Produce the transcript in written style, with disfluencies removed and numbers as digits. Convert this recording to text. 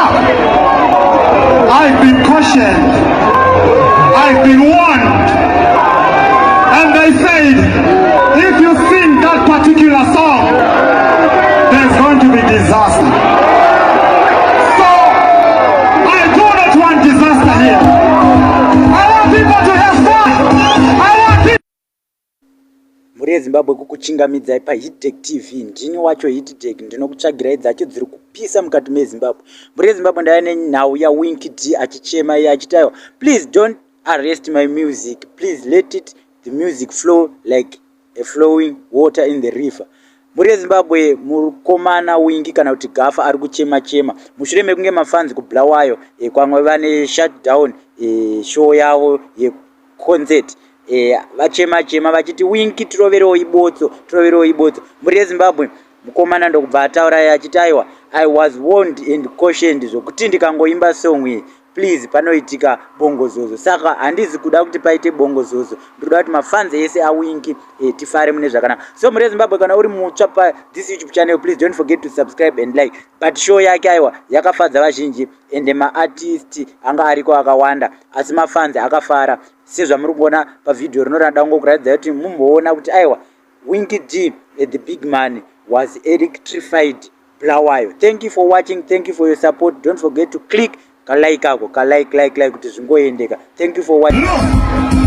up. I've been cautioned. I've been warned. And they said, if you sing that particular song, there's going to be disaster. So, I do not want disaster here. I want people to have fun. I want people. Muri Zimbabwe kukuchingamidzai paHitTech TV. Ndini wacho HitTech ndinokutsvagirai dzacho dziri kupisa mukati meZimbabwe. Muri Zimbabwe ndane nhau yaWINKY Dee achichema iye achitayo, please don't arrest my music. Please let the music flow like a flowing water in the river. Muri Zimbabwe mukomana Winky kana kuti Gafa ari kuchema mushure mekunge mafanzi kublawayo kwamwe vane shutdown show yavo yeconcert. Vachema vachiti Winky tiroverewo Ibotso. Muri Zimbabwe mukomana ndokubva ataura achiti aiwa, I was warned and cautioned zvokuti ndikangoimba song iyi please panoitika bongozozo. Saka handizi kuda kuti paite bongozozo, ndikuda kuti mafanzi ese aWinky tifare mune zvakanaka. So muri Zimbabwe kana uri mutsva pa this YouTube channel, please don't forget to subscribe and like. But show yake aiwa yakafadza vazhinji ende maartist anga ariko akawanda, asi mafanzi akafara. Sezvamuri kuona pavidhio rinorada kungokuratidza kuti mumboona kuti aiwa WINKY Dee the big man was electrified Blawayo. Thank you for watching. Thank you for your support. Don't forget to click like kuti zvingoendeka. Thank you for watching.